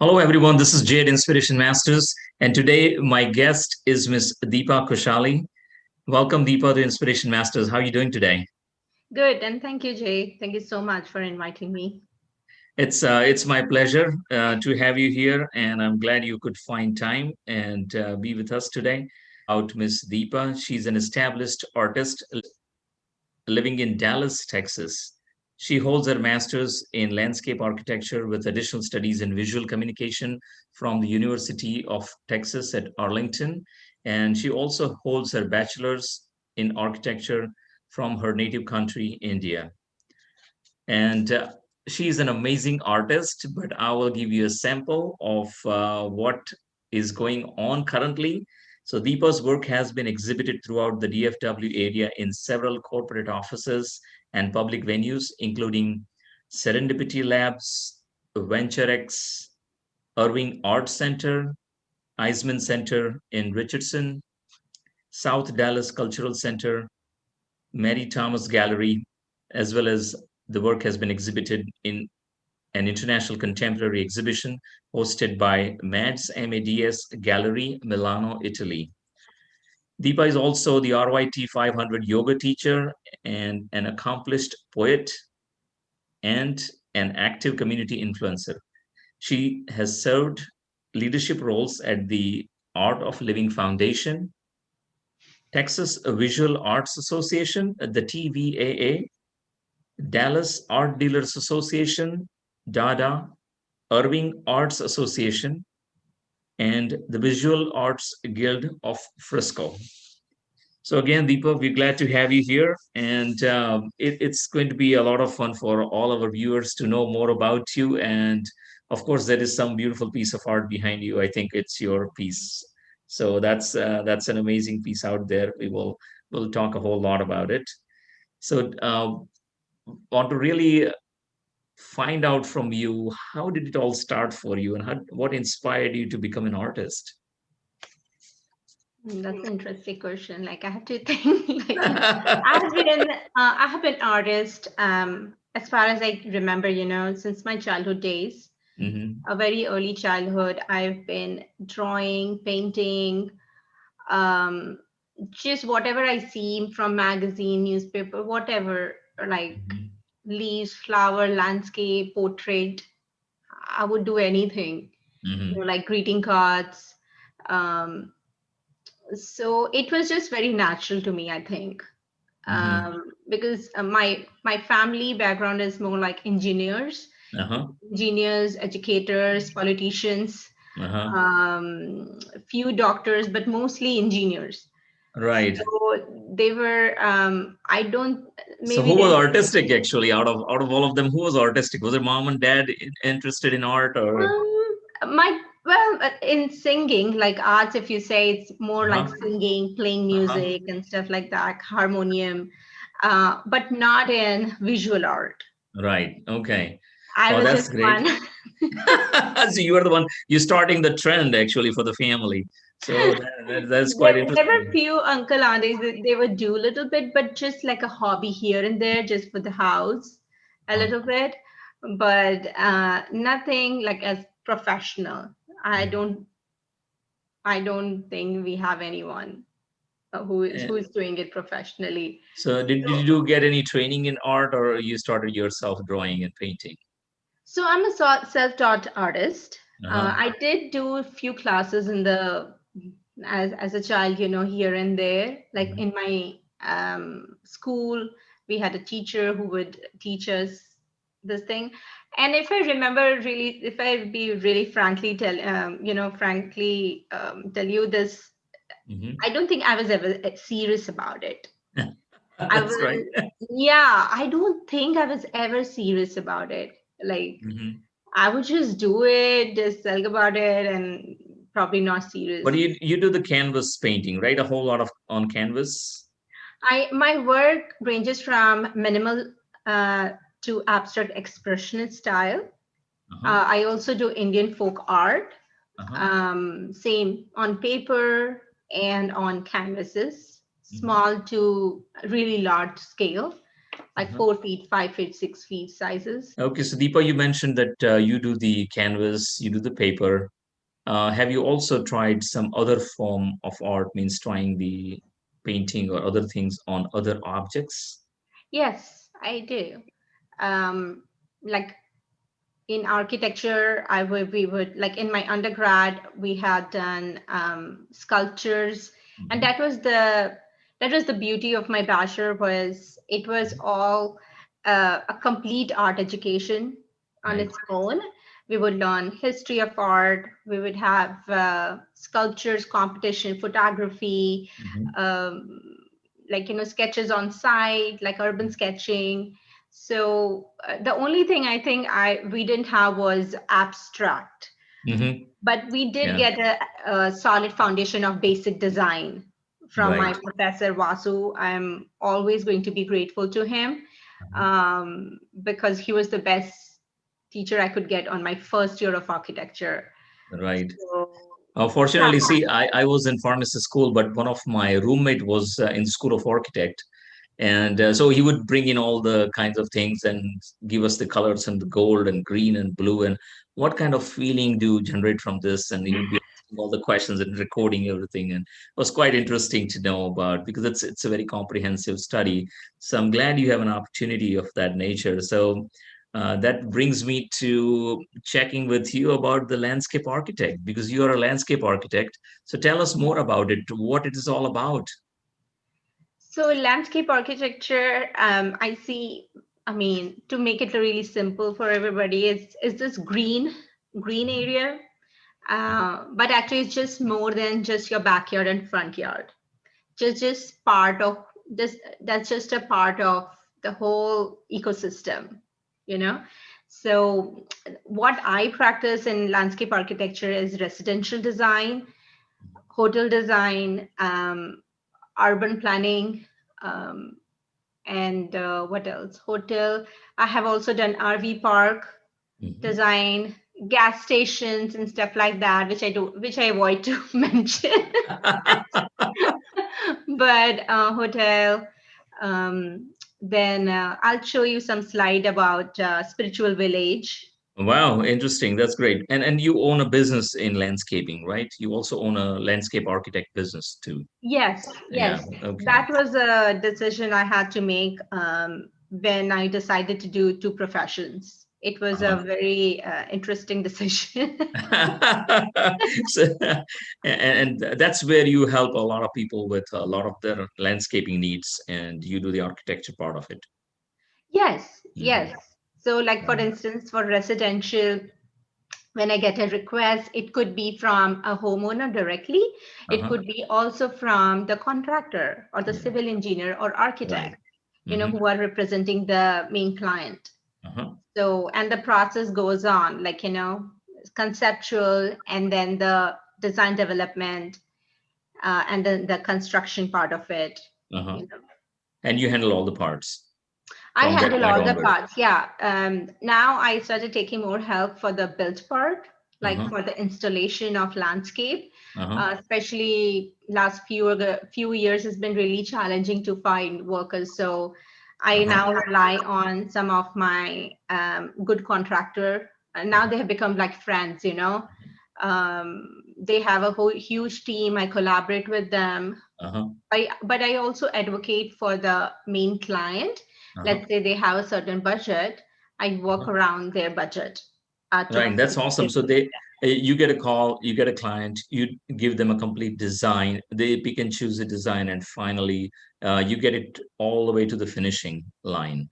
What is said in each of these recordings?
Hello, everyone. This is Jade Inspiration Masters, and today my guest is Miss Deepa Koshaley. Welcome, Deepa, to Inspiration Masters. How are you doing today? Good, and thank you, Jay. Thank you so much for inviting me. It's my pleasure to have you here, and I'm glad you could find time and be with us today. About Miss Deepa, she's an established artist living in Dallas, Texas. She holds her master's in landscape architecture with additional studies in visual communication from the University of Texas at Arlington. And she also holds her bachelor's in architecture from her native country, India. And she's an amazing artist, but I will give you a sample of what is going on currently. So Deepa's work has been exhibited throughout the DFW area in several corporate offices and public venues, including Serendipity Labs, VentureX, Irving Art Center, Eisman Center in Richardson, South Dallas Cultural Center, Mary Thomas Gallery, as well as the work has been exhibited in an international contemporary exhibition hosted by MADS Gallery, Milano, Italy. Deepa is also the RYT 500 yoga teacher and an accomplished poet and an active community influencer. She has served leadership roles at the Art of Living Foundation, Texas Visual Arts Association, the TVAA, Dallas Art Dealers Association, DADA, Irving Arts Association, and the Visual Arts Guild of Frisco. So again, Deepa, we're glad to have you here, and it's going to be a lot of fun for all our viewers to know more about you. And of course, there is some beautiful piece of art behind you. I think it's your piece. So that's an amazing piece out there. We'll talk a whole lot about it. So want to really find out from you, how did it all start for you, and what inspired you to become an artist? That's an interesting question. Like I have to think. Like I have been artist. As far as I remember, since my childhood days, Hmm. a very early childhood, I've been drawing, painting, um, just whatever I see from magazine, newspaper, whatever, like Hmm. leaves, flower, landscape, portrait. I would do anything. Hmm. Like greeting cards. Um, so it was just very natural to me, I think, Hmm. because my family background is more like Uh-huh. engineers, educators, politicians, Uh-huh. few doctors, but mostly engineers. Right. So they were, I don't, So maybe who was they, artistic actually out of all of them? Who was artistic? Was it mom and dad interested in art or? in singing, like arts, if you say, it's more like Uh-huh. singing, playing Uh-huh. music and stuff like that, harmonium, but not in visual art. Right. Okay. I Oh, was that's just great. one. So you are the one, you're starting the trend actually for the family. So that's quite There were interesting. few uncle aunties that they would do a little bit, but just like a hobby here and there, just for the house, a Uh, little bit, but nothing like as professional. I don't, I don't think we have anyone who's doing it professionally. So did So, you get any training in art, or you started yourself drawing and painting? so I'm a self-taught artist. Uh-huh. I did do a few classes in the as a child, here and there. Like Mhm. in my school, we had a teacher who would teach us this thing. And if I remember really, if I be really frankly frankly tell you this, Mhm. I don't think I was ever serious about it. I That's right. was, yeah, I don't think I was ever serious about it. Like Mhm. I would just do it, just talk about it, and probably not But serious. you do the canvas painting, right? A whole lot of on canvas. I My work ranges from minimal uh, to abstract expressionist style. Uh-huh. I also do Indian folk art, Uh-huh. same on paper and on canvases, Mhm. small to really large scale. like Uh-huh. 4 feet, 5 feet, 6 feet sizes. Okay, so Deepa, you mentioned that you do the canvas, you do the paper. Have you also tried some other form of art, means trying the painting or other things on other objects? Yes, I do. Um, like in architecture, we would like in my undergrad, we had done sculptures, and Mhm. that was the beauty of my bachelor was it was all a complete art education on Right. its own. We would learn history of art. We would have sculptures competition, photography, Mhm. um, like sketches on site, like urban sketching. So the only thing I think I we didn't have was abstract, Mhm. but we did Yeah. get a solid foundation of basic design from my Right. professor Vasu. I'm always going to be grateful to him Uh-huh. because he was the best teacher I could get on my first year of architecture. Right. So yeah. Fortunately, see, I was in pharmacy school, but one of my roommate was in School of Architect. And so he would bring in all the kinds of things and give us the colors and the gold and green and blue and what kind of feeling do you generate from this? And he would be asking all the questions and recording everything. And it was quite interesting to know about because it's a very comprehensive study. So I'm glad you have an opportunity of that nature. So that brings me to checking with you about the landscape architect because you are a landscape architect. So tell us more about it, what it is all about. So landscape architecture, I see. I mean, to make it really simple for everybody, is this green area, but actually it's just more than just your backyard and front yard. Just part of this. That's just a part of the whole ecosystem, you know. So what I practice in landscape architecture is residential design, hotel design, urban planning. Um, and what else? Hotel. I have also done RV park Mhm. design, gas stations and stuff like that, which I avoid to mention. But hotel. Then I'll show you some slide about spiritual village. Wow, interesting. That's great. And you own a business in landscaping, right? You also own a landscape architect business too. Yes, Yeah. yes, Okay. that was a decision I had to make when I decided to do two professions. It was a Uh-huh. very interesting decision. So, and that's where you help a lot of people with a lot of their landscaping needs, and you do the architecture part of it. Yes, Mhm. yes. So, like for Right. instance, for residential, when I get a request, it could be from a homeowner directly. It Uh-huh. could be also from the contractor or the Yeah. civil engineer or Right. architect, Hmm. who are representing the main client. Uh-huh. So, and the process goes on, like, conceptual and then the design development and then the construction part of it. Uh-huh. You know, And you handle all the parts I from that handle point all the onward. parts. Yeah. Now I started taking more help for the built part, like Uh-huh. for the installation of landscape. Uh-huh. Especially last few years has been really challenging to find workers. So I Uh-huh. now rely on some of my good contractor. And now they have become like friends. They have a whole huge team. I collaborate with them. Uh-huh. But I also advocate for the main client. Uh-huh. Let's say they have a certain budget. I work Uh-huh. around their budget to Right, that's awesome. give So them. you get a call, you get a client, you give them a complete design. They pick and choose a design, and finally, you get it all the way to the finishing line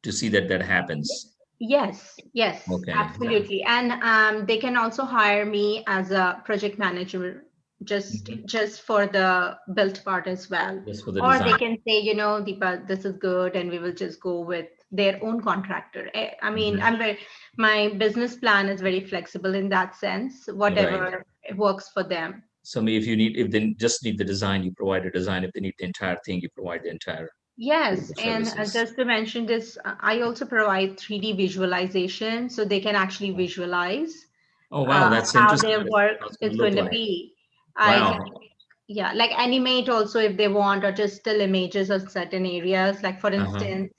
to see that that happens. Yes, yes, Okay, yeah. absolutely. And they can also hire me as a project manager Mhm. just for the built part as well. Just for the Or they design. can say, Deepa, this is good, and we will just go with their own contractor. I mean, Mhm. my business plan is very flexible in that sense, Right. whatever works for them. So if they just need the design, you provide a design. If they need the entire thing, you provide the entire group Yes, of and services. just to mention this, I also provide 3D visualization so they can actually visualize Oh, wow, that's how interesting. their work How it's going is to look going to like. be. I can, Wow. yeah, like animate also if they want, or just still images of certain areas. Like for Uh-huh. instance,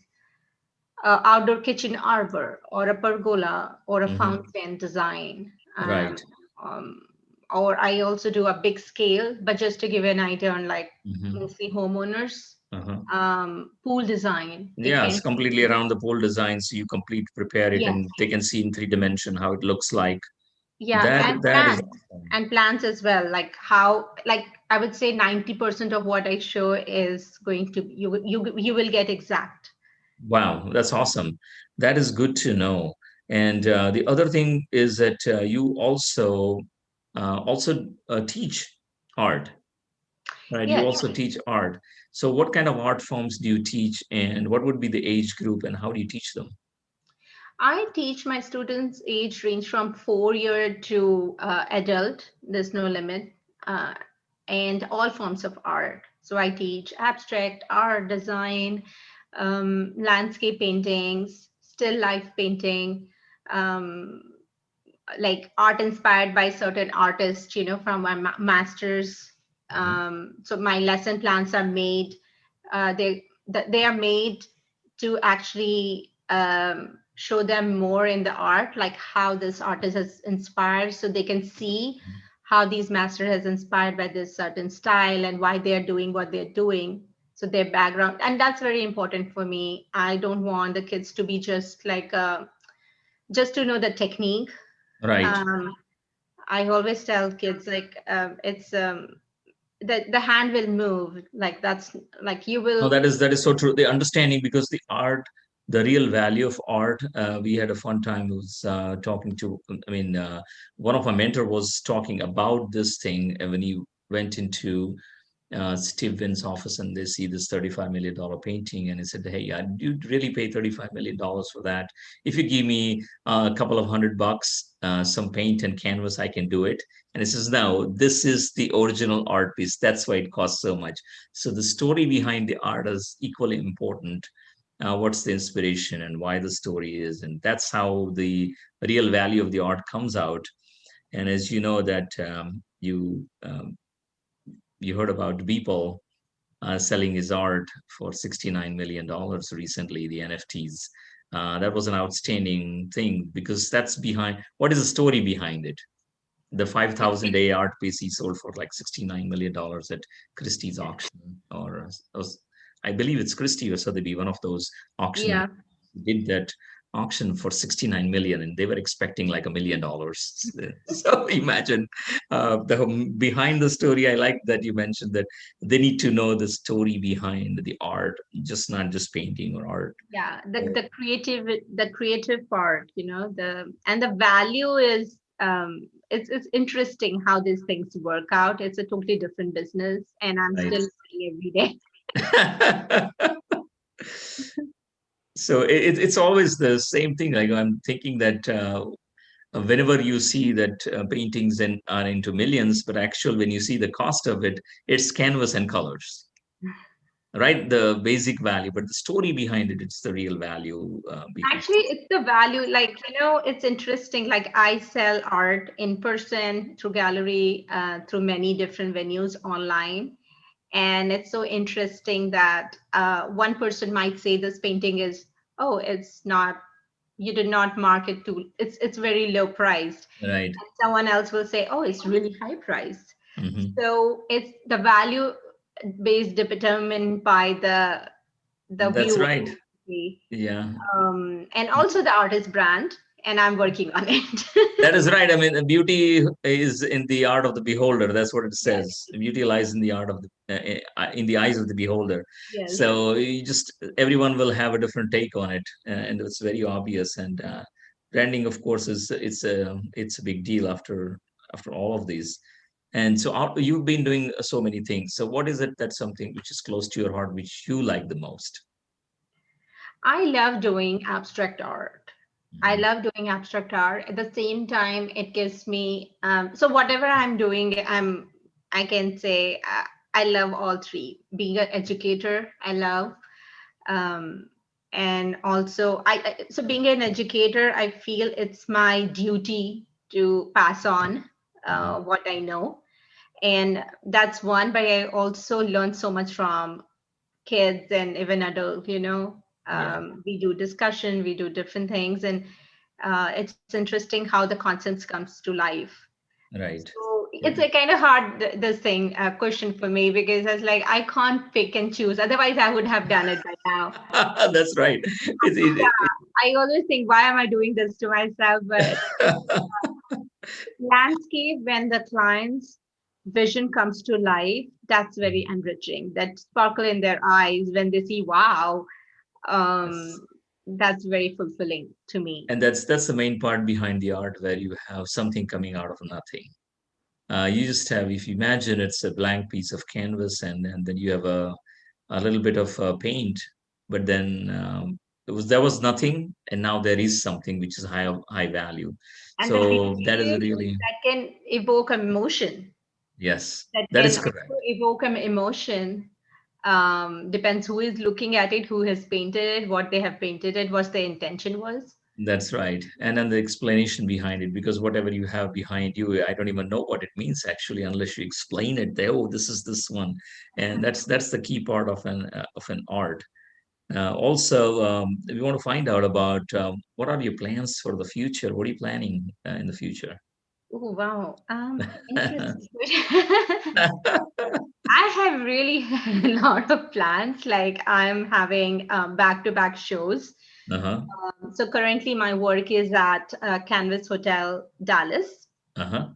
outdoor kitchen arbor or a pergola or a Hmm. fountain design. Right. Um, or I also do a big scale, but just to give you an idea on like Hmm. mostly homeowners, Uh-huh. pool design. It Yeah, it's can, completely around the pole design, so you complete prepare it, yes, and they can see in 3 dimension how it looks like. yeah, That and that is plants awesome. and plants as well. Like how, like I would say 90% of what I show is going to, you will get exact. Wow, that's awesome. That is good to know. And the other thing is that you also teach art, right? You Yes. also teach art. So what kind of art forms do you teach, and what would be the age group, and how do you teach them? I teach my students age range from 4 year to adult. There's no limit, uh, and all forms of art. So I teach abstract art, design, landscape paintings, still life painting, um, like art inspired by certain artists, from my masters. Mhm. So my lesson plans are made. They are made to actually show them more in the art, like how this artist has inspired, so they can see how these master has inspired by this certain style and why they are doing what they're doing. So their background, and that's very important for me. I don't want the kids to be just like just to know the technique. Right. um, I always tell kids like it's the hand will move, like that's like you No, will. that is so true. The understanding, because the art, the real value of art. We had a fun time. Was talking to. I mean, one of my mentor was talking about this thing, and when he went into Steve Wynn's office and they see this $35 million painting, and he said, "Hey, you'd really pay $35 million for that? If you give me a couple of $100, some paint and canvas, I can do it." And he says, "No, this is the original art piece. That's why it costs so much." So the story behind the art is equally important. What's the inspiration and why the story is, and that's how the real value of the art comes out. And as you know that you heard about Beeple selling his art for $69 million recently, the NFTs. That was an outstanding thing, because that's behind what is the story behind it. The 5,000 day art piece he sold for like $69 million at Christie's auction, or I believe it's Christie or Sotheby's, one of those auction Yeah, did that auction for 69 million, and they were expecting like $1 million. So imagine the behind the story. I like that you mentioned that they need to know the story behind the art, just not just painting or art. yeah, the So, creative part, the value is, it's interesting how these things work out. It's a totally different business, and I'm right. still learning every day. So it's always the same thing. Like I'm thinking that whenever you see that paintings are into millions, but actual when you see the cost of it, it's canvas and colors, right? The basic value, but the story behind it, it's the real value behind. Actually, it's the value, like, it's interesting. Like, I sell art in person, through gallery, through many different venues online. And it's so interesting that one person might say this painting is, oh, it's not, you did not market to, it's very low priced. Right. And someone else will say, oh, it's really high priced. Hmm. So it's the value based determined by the That's viewer. right. Yeah. And also the artist brand, and I'm working on That it. is right. I mean, the beauty is in the art of the beholder. That's what it Yes, says. Beauty lies in the art of in the eyes of the beholder. yes. So you just everyone will have a different take on it, and it's very obvious. And branding, of course, is it's a big deal after all of these. And so you've been doing so many things. So what is it that's something which is close to your heart, which you like the most? I love doing abstract art. I Mhm. love doing abstract art. At the same time, it gives me, so whatever I'm doing, I can say, I love all three. Being an educator, I love, um, and also so being an educator, I feel it's my duty to pass on Mhm. what I know, and that's one. But I also learn so much from kids and even adults. Yeah. We do discussion, we do different things, and it's interesting how the concepts comes to life. Right. So it's a Right. kind of hard this thing question for me, because it's like I can't pick and choose. Otherwise, I would have done it by now. That's right. Yeah, I always think, why am I doing this to myself? But landscape, when the client's vision comes to life, that's very enriching. That sparkle in their eyes when they see, wow, Yes. that's very fulfilling to me. And that's the main part behind the art, where you have something coming out of nothing. You just have, if you imagine it's a blank piece of canvas, and then you have a little bit of paint, but then there was nothing, and now there is something which is high value. And the So that is beauty is really, that can evoke emotion. yes, That that can is also correct. evoke an emotion. Depends who is looking at it, who has painted it, what they have painted it, what the intention was. That's right. And then the explanation behind it, because whatever you have behind you, I don't even know what it means actually, unless you explain it. There, oh, this is this one, and that's the key part of an art. Also, we want to find out about what are your plans for the future? What are you planning in the future? Oh, wow. Interesting. I have really a lot of plans. Like I'm having back-to-back shows. Uh-huh. So currently my work is at Canvas Hotel Dallas. Uh-huh.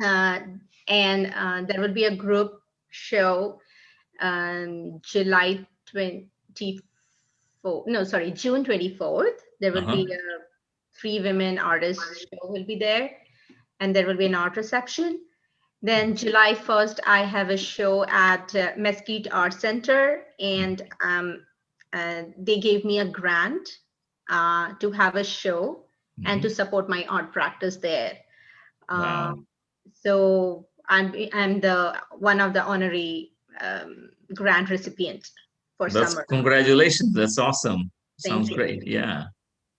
Uh, and there will be a group show July 24th. No, sorry, June 24th. There will Uh-huh. be a three women artists show will be there, and there will be an art reception. Then July 1st, I have a show at Mesquite Art Center, and they gave me a grant to have a show and to Mm-hmm. support my art practice there. Uh, Wow. so I'm the one of the honorary grant recipient for That's summer. congratulations. That's awesome. Thank Sounds you. great. Yeah.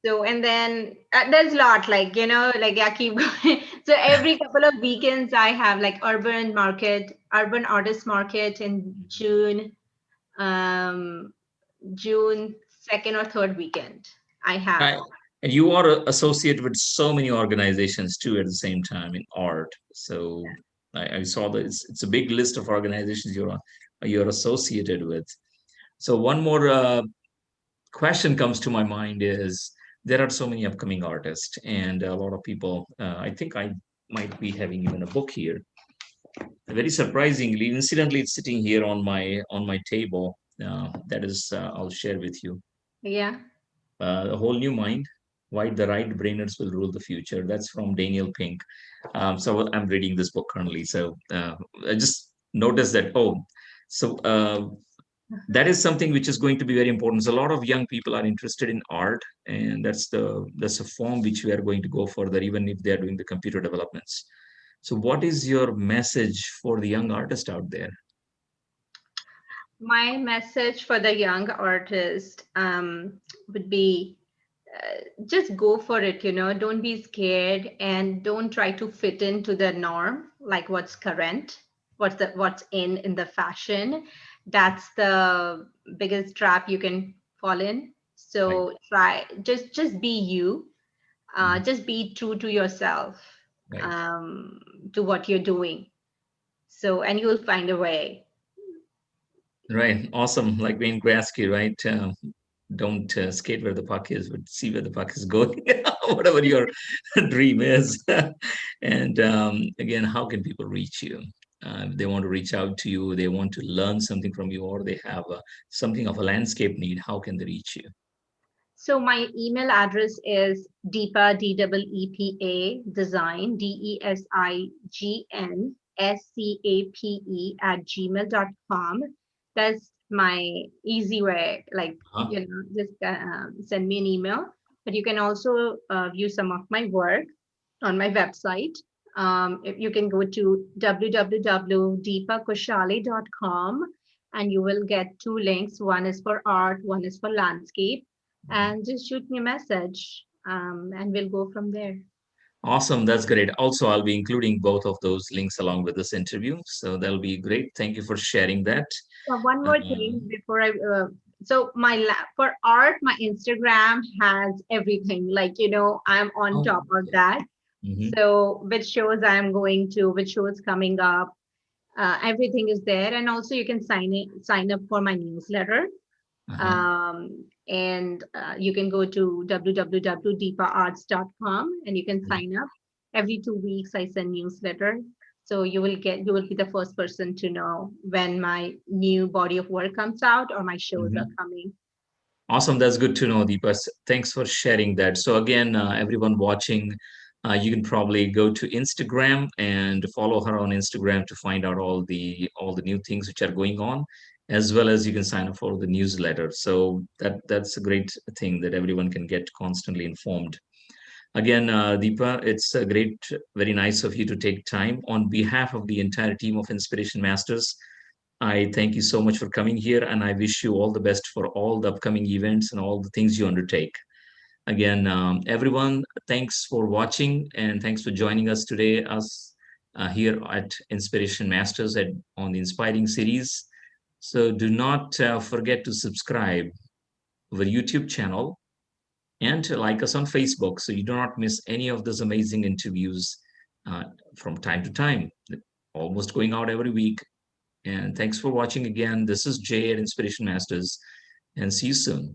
So and then there's a lot, like like I keep going. So every couple of weekends I have like urban artist market in um, June second or third weekend. I have. I, and you are associated with so many organizations too at the same time in art. So I saw that it's a big list of organizations you're associated with. So one more question comes to my mind is there are so many upcoming artists and a lot of people. I think I might be having even a book here. Very surprisingly, incidentally, it's sitting here on my table. That is, I'll share with you. Yeah. A Whole New Mind, Why the Right Brainers Will Rule the Future. That's from Daniel Pink. So I'm reading this book currently. So I just noticed that, oh, so that is something which is going to be very important. So a lot of young people are interested in art, and that's a form which we are going to go further, even if they are doing the computer developments. So what is your message for the young artist out there? My message for the young artist would be just go for it, don't be scared and don't try to fit into the norm, like what's current, what's in the fashion. That's the biggest trap you can fall in. Right. So try just be you, Mhm. just be true to yourself, Right. um, to what you're doing, so and you'll find a way. Right. Awesome. Like Wayne Gretzky, right? Don't skate where the puck is, but see where the puck is going, whatever your dream is. And again, how can people reach you? If they want to reach out to you, they want to learn something from you, or they have something of a landscape need, how can they reach you? So my email address is Deepa Deepa design DESIGN SCAPE @gmail.com. That's my easy way. Like Huh? just send me an email. But you can also view some of my work on my website. If you can go to www.deepakoshaley.com, and you will get two links. One is for art, one is for landscape, and just shoot me a message, and we'll go from there. Awesome. That's great. Also, I'll be including both of those links along with this interview. So that'll be great. Thank you for sharing that. One more Um, thing before I so for art, my Instagram has everything. Like, I'm on Oh, top of that. okay. So which shows I'm going to, which shows coming up, everything is there. And also you can sign up for my newsletter. Uh-huh. And you can go to www.deepaarts.com and you can sign up. Every 2 weeks I send newsletter. So you will be the first person to know when my new body of work comes out or my shows are Mhm. coming. Awesome. That's good to know, Deepa. Thanks for sharing that. So again, everyone watching, you can probably go to Instagram and follow her on Instagram to find out all the new things which are going on, as well as you can sign up for the newsletter. So that's a great thing that everyone can get constantly informed. Again, Deepa, it's a very nice of you to take time on behalf of the entire team of Inspiration Masters. I thank you so much for coming here, and I wish you all the best for all the upcoming events and all the things you undertake. Again, everyone, thanks for watching and thanks for joining us today, here at Inspiration Masters on the Inspiring series. So do not forget to subscribe our YouTube channel and to like us on Facebook so you do not miss any of those amazing interviews uh, from time to time, almost going out every week. And thanks for watching again. This is Jay at Inspiration Masters, and see you soon.